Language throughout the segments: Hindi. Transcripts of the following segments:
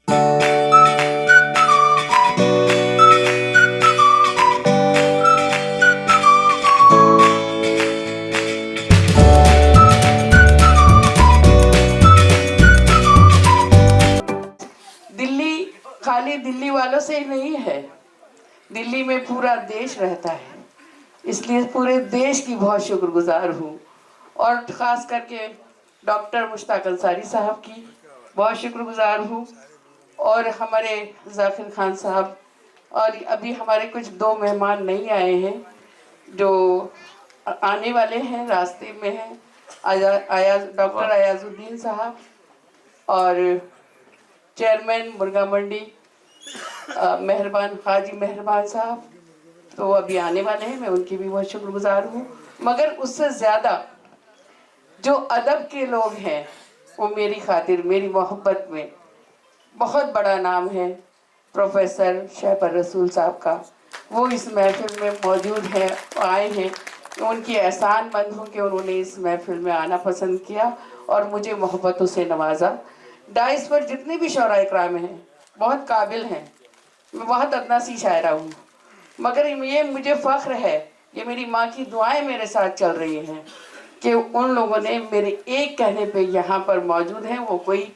दिल्ली खाली दिल्ली वालों से ही नहीं है, दिल्ली में पूरा देश रहता है, इसलिए पूरे देश की बहुत शुक्रगुजार हूँ। और ख़ास करके डॉक्टर मुश्ताक अंसारी साहब की बहुत शुक्रगुजार हूँ, और हमारे जाकिर खान साहब, और अभी हमारे कुछ दो मेहमान नहीं आए हैं जो आने वाले हैं, रास्ते में हैं, डॉक्टर अयाजुद्दीन साहब और चेयरमैन मुर्गा मंडी मेहरबान हाजी मेहरबान साहब, तो अभी आने वाले हैं, मैं उनकी भी बहुत शुक्रगुजार हूँ। मगर उससे ज़्यादा जो अदब के लोग हैं वो मेरी खातिर, मेरी मोहब्बत में बहुत बड़ा नाम है प्रोफेसर शहबर रसूल साहब का, वो इस महफिल में मौजूद हैं, आए हैं। उनकी एहसान मंद हूँ कि उन्होंने इस महफिल में आना पसंद किया और मुझे मोहब्बतों से नवाजा। डाइस पर जितने भी शौरा इकराम हैं बहुत काबिल हैं, मैं बहुत अदना सी शायरा हूँ, मगर ये मुझे फ़ख्र है, ये मेरी माँ की दुआएं मेरे साथ चल रही हैं कि उन लोगों ने मेरे एक कहने पे यहाँ पर मौजूद हैं। वो कोई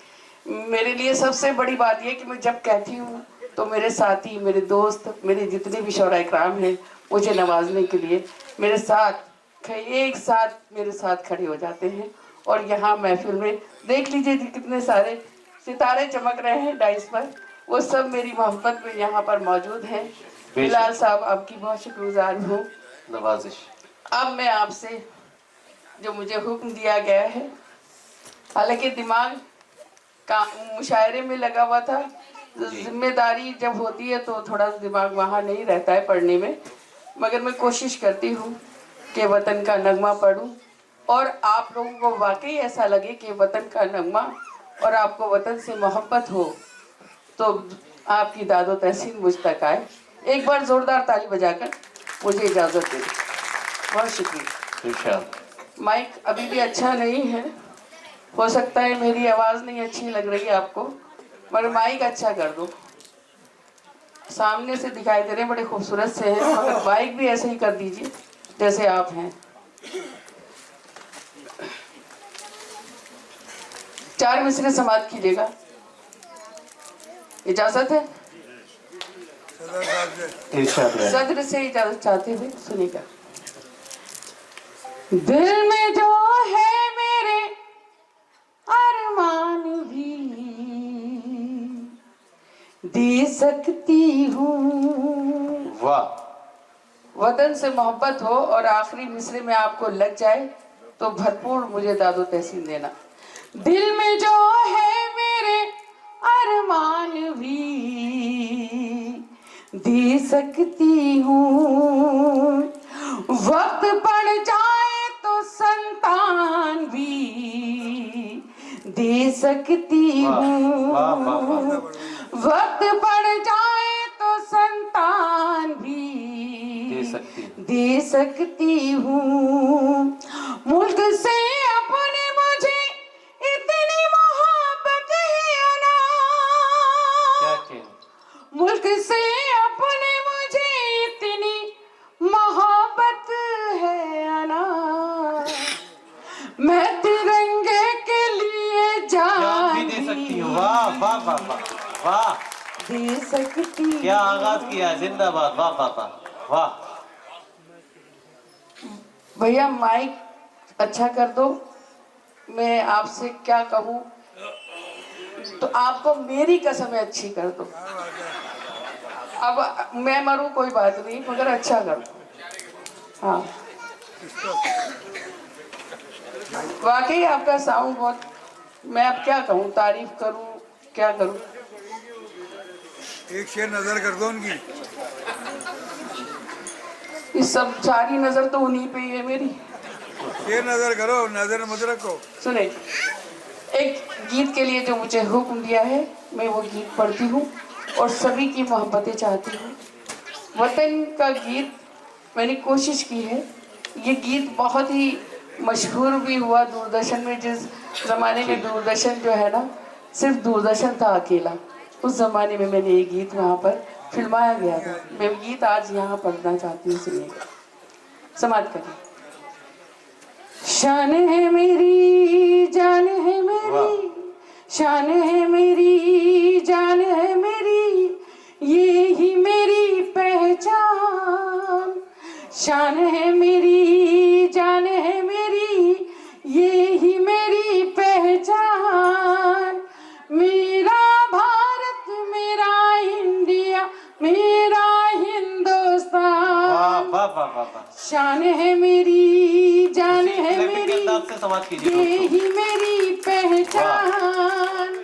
मेरे लिए सबसे बड़ी बात ये कि मैं जब कहती हूँ तो मेरे साथी, मेरे दोस्त, मेरे जितने भी शौरा इकराम हैं मुझे नवाजने के लिए मेरे साथ एक साथ मेरे साथ खड़े हो जाते हैं। और यहाँ महफिल में देख लीजिए कितने सारे सितारे चमक रहे हैं डाइस पर, वो सब मेरी मोहब्बत में यहाँ पर मौजूद हैं। बिलाल साहब आपकी बहुत शुक्रगुजार हूँ। नवाजिश। अब मैं आपसे जो मुझे हुक्म दिया गया है, हालांकि दिमाग का मुशायरे में लगा हुआ था, जिम्मेदारी जब होती है तो थोड़ा दिमाग वहाँ नहीं रहता है पढ़ने में, मगर मैं कोशिश करती हूँ कि वतन का नगमा पढ़ूँ और आप लोगों को वाकई ऐसा लगे कि वतन का नगमा और आपको वतन से मोहब्बत हो तो आपकी दादो तहसीन मुझ तक आए। एक बार जोरदार ताली बजाकर मुझे इजाज़त दें। बहुत शुक्रिया। माइक अभी भी अच्छा नहीं है, हो सकता है मेरी आवाज़ नहीं अच्छी लग रही है आपको, मगर माइक अच्छा कर दो। सामने से दिखाई दे रहे हैं बड़े खूबसूरत से हैं, मगर माइक भी ऐसे ही कर दीजिए जैसे आप हैं। 4 मिसरे समाप्त कीजिएगा, इजाज़त है? सदर से इजाज़त चाहते हुए सुनिएगा। दिल में जो है मेरे अरमान भी दे सकती हूँ। वाह। वतन से मोहब्बत हो और आखिरी मिसरे में आपको लग जाए तो भरपूर मुझे दादो तहसीन देना। दिल में जो है मेरे अरमान भी दे सकती हूँ, वक्त पड़ जाए तो संतान भी दे सकती हूँ, वक्त पड़ जाए तो संतान भी दे सकती हूँ। मुल्क से अपने मुझे इतनी मोहब्बत है ना, मुल्क से अपने मुझे इतनी मोहब्बत है ना, मैं तिरंगे के लिए जान भी दे सकती हूँ। वाह वाह वाह वाह वाह, दे सकती, क्या आगाज किया, जिंदाबाद। वाह वाह वाह वाह। भैया माइक अच्छा कर दो। मैं आपसे क्या कहूँ, तो आपको मेरी कसमें अच्छी कर दो। अब मैं मरूं कोई बात नहीं, मगर अच्छा कर दो। हाँ, वाकई आपका साउंड बहुत, मैं अब क्या कहूँ, तारीफ करूँ क्या करूँ। एक शेर नजर कर दो उनकी। इस सब सारी नजर तो उन्हीं पे ही है मेरी। शेर नजर करो, नजर मत रखो। सुने, एक गीत के लिए जो मुझे हुक्म दिया है मैं वो गीत पढ़ती हूँ और सभी की मोहब्बतें चाहती हूँ। वतन का गीत मैंने कोशिश की है, ये गीत बहुत ही मशहूर भी हुआ दूरदर्शन में। जिस ज़माने में दूरदर्शन जो है ना, सिर्फ दूरदर्शन था अकेला, उस जमाने में मैंने ये गीत वहाँ पर फिल्माया गया था। मैं गीत आज यहाँ पढ़ना चाहती हूँ, सुनिएगा, समाप्त करिए। शान है मेरी, जान है मेरी, शान है मेरी, जान है मेरी, ये ही मेरी पहचान। शान है मेरी, जान है मेरी, ये ही मेरी पहचान। मेरा भारत, मेरा इंडिया, मेरा हिंदुस्तान। वाह वाह वाह वाह। शान है मेरी, जान है क्लैपिंग के मेरी, अंदाज से समाप्त कीजिए ये दोस्तों। ही मेरी पहचान।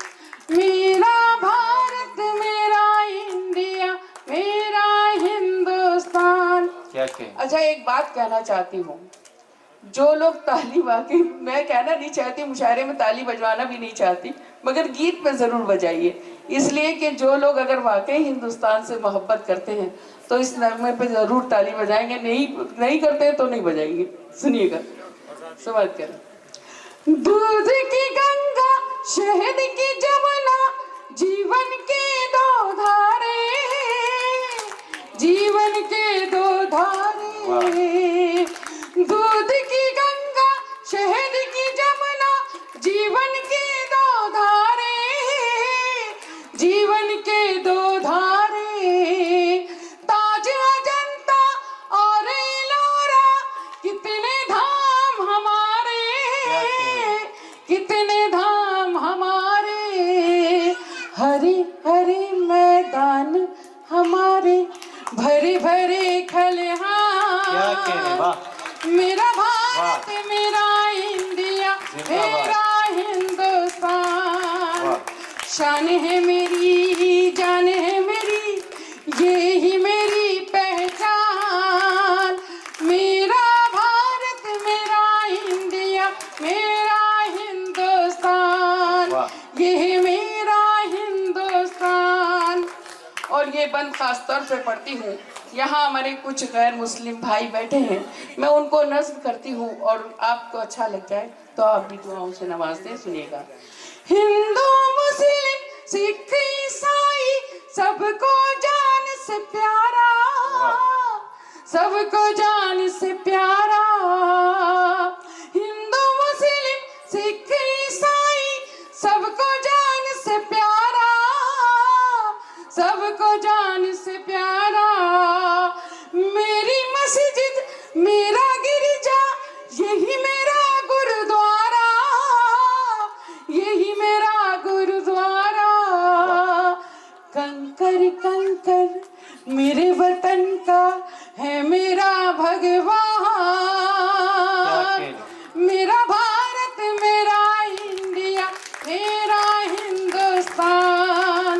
मेरा भारत, मेरा इंडिया, मेरा हिंदुस्तान। क्या कहें? अच्छा, एक बात कहना चाहती हूँ, जो लोग ताली वाकई, मैं कहना नहीं चाहती, मुशायरे में ताली बजवाना भी नहीं चाहती, मगर गीत पे जरूर बजाइए, इसलिए कि जो लोग अगर वाकई हिंदुस्तान से मोहब्बत करते हैं तो इस नगमे पे जरूर ताली बजाएंगे, नहीं करते हैं तो नहीं बजाएंगे। सुनिएगा, समझ कर। दूध की गंगा, शहद की जमुना, जीवन के दो धारे, जीवन के दो धारे। दूध की गंगा, शहद की जमुना, जीवन के दो धारे, जीवन के दो धारे। ताज अजंता और एलोरा, कितने धाम हमारे, कितने धाम हमारे। हरे हरे मैदान हमारे, भरे भरे खलिहान। क्या कहें? वाह। मेरा भारत, मेरा इंडिया, मेरा हिंदुस्तान। शान है मेरी, जान है मेरी, ये ही मेरी पहचान। मेरा भारत, मेरा इंडिया, मेरा हिंदुस्तान, ये है मेरा हिंदुस्तान। और ये बंद खास तौर पे पढ़ती हूँ, यहाँ हमारे कुछ गैर मुस्लिम भाई बैठे हैं, मैं उनको नज़्म करती हूँ और आपको अच्छा लग जाए तो आप भी दुआओं से नवाजते। सुनिएगा। हिंदू मुस्लिम सिख ईसाई, सबको जान से प्यारा, सबको जान से प्यारा। हिंदू मुस्लिम सिख ईसाई, सबको जान से प्यारा, सबको जान से प्यारा। मेरी मस्जिद, मेरा गिरजा, यही मेरा गुरुद्वारा, यही मेरा गुरुद्वारा। कंकर कंकर मेरे वतन का है मेरा भगवान। मेरा भारत, मेरा इंडिया, मेरा हिंदुस्तान।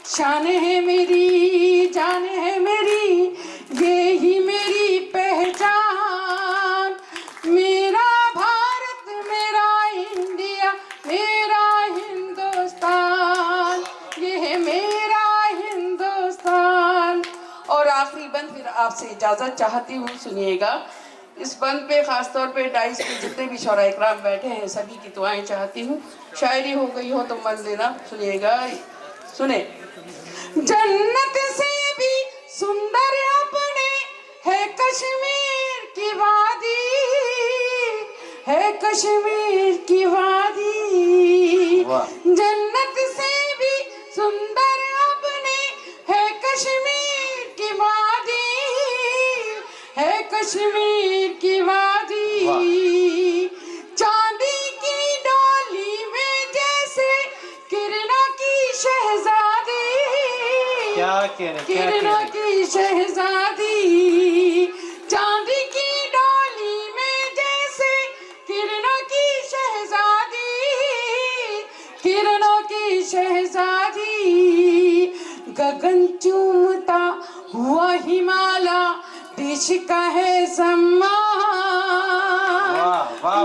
शान है मेरी, जान है मेरी, ये ही मेरी पहचान। मेरा भारत, मेरा इंडिया, मेरा हिंदुस्तान, ये है मेरा हिंदुस्तान। और आखिरी बंद फिर आपसे इजाजत चाहती हूँ, सुनिएगा। इस बंद पे खास तौर पे डाइस पे जितने भी शौरा इकराम बैठे हैं सभी की दुआएं चाहती हूँ। शायरी हो गई हो तो मन लेना। सुनिएगा, सुने। जन्नत से भी सुंदर अपने है कश्मीर की वादी, है कश्मीर की वादी। जन्नत से भी सुंदर अपने है कश्मीर की वादी, है कश्मीर की वादी। चांदी की डोली में जैसे किरणों की शहजादी, किरणों की शहजादी। चांदी की डोली में जैसे किरणों की शहजादी, किरणों की शहजादी। गगन चूमता हुआ हिमालय, देश का है सम्मान।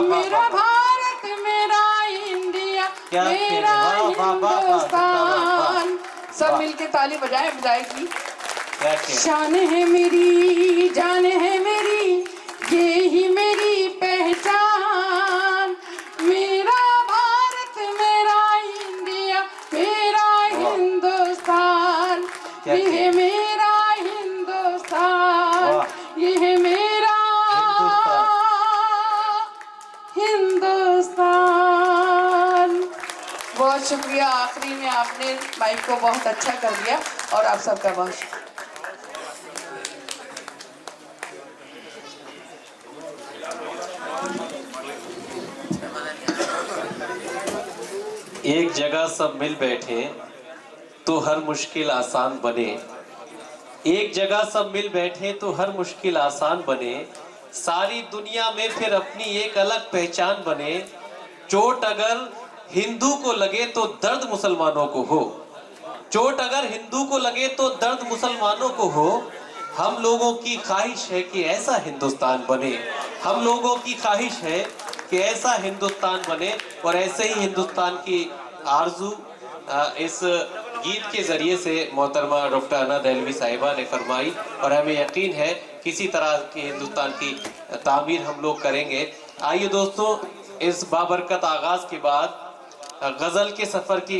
मेरा भारत, मेरा इंडिया, मेरा हिंदुस्तान। सब मिलके ताली बजाएगी। शान है मेरी, जान है मेरी, ये ही मेरी पहचान। मेरा भारत, मेरा इंडिया, मेरा हिंदुस्तान। बहुत शुक्रिया। आखिरी में आपने माइक को बहुत अच्छा कर दिया और आप सबका बहुत शुक्रिया। एक जगह सब मिल बैठे तो हर मुश्किल आसान बने। एक जगह सब मिल बैठे तो हर मुश्किल आसान बने। सारी दुनिया में फिर अपनी एक अलग पहचान बने। चोट अगर हिंदू को लगे तो दर्द मुसलमानों को हो। चोट अगर हिंदू को लगे तो दर्द मुसलमानों को हो। हम लोगों की ख्वाहिश है कि ऐसा हिंदुस्तान बने। हम लोगों की ख्वाहिश है कि ऐसा हिंदुस्तान बने और ऐसे ही हिंदुस्तान की आरजू इस गीत के जरिए से मोहतरमा डॉक्टर अना दहलवी साहिबा ने फरमाई और हमें यकीन है किसी तरह के हिंदुस्तान की तामीर हम लोग करेंगे। आइए दोस्तों, इस बाबरकत आगाज के बाद गजल के सफर की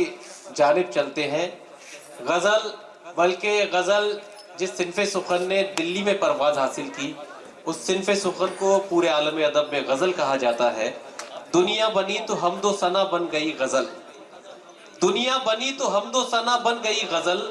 जानिब चलते हैं। गजल, बल्कि गजल जिस सिनफे सुखन ने दिल्ली में परवाज हासिल की, उस सिनफे सुखन को पूरे आलम अदब में गजल कहा जाता है। दुनिया बनी तो हमदो सना बन गई गजल। दुनिया बनी तो हमदो सना बन गई गजल।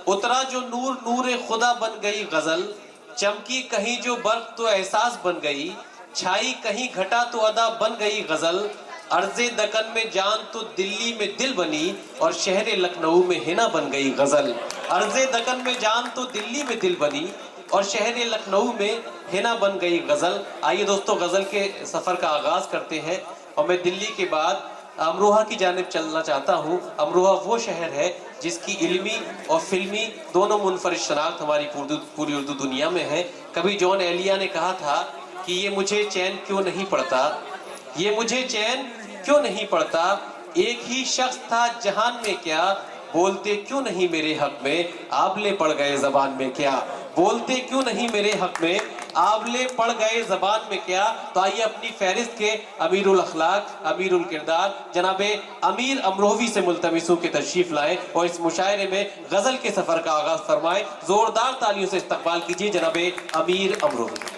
उतरा जो नूर नूर खुदा बन गई गजल। चमकी कहीं जो बर्फ तो एहसास बन गई। छाई कहीं घटा तो अदा बन गई गजल। अर्ज़े दकन में जान तो दिल्ली में दिल बनी और शहर लखनऊ में हिना बन गई गजल। अर्ज़े दकन में जान तो दिल्ली में दिल बनी और शहर लखनऊ में हिना बन गई गजल। आइए दोस्तों, गजल के सफर का आगाज करते हैं और मैं दिल्ली के बाद अमरोहा की जानिब चलना चाहता हूँ। अमरोहा वो शहर है जिसकी इल्मी और फिल्मी दोनों मुनफरिद शनाख्त हमारी पूरी उर्दू दुनिया में है। कभी जॉन एलिया ने कहा था कि ये मुझे चैन क्यों नहीं पड़ता, ये मुझे चैन क्यों नहीं पड़ता। एक ही शख्स था जहान में क्या, बोलते क्यों नहीं मेरे हक में, आबले पड़ गए जबान में क्या। बोलते क्यों नहीं मेरे हक में, आबले पड़ गए जबान में क्या। तो आइए अपनी फहरिस्त के अमीरुल अखलाक, अमीरुल किरदार जनाबे अमीर अमरोहवी से मुल्तमिसों के तशरीफ लाए और इस मुशायरे में गजल के सफर का आगाज फरमाए। जोरदार तालियों से इस्तकबाल कीजिए जनाबे अमीर अमरोहवी।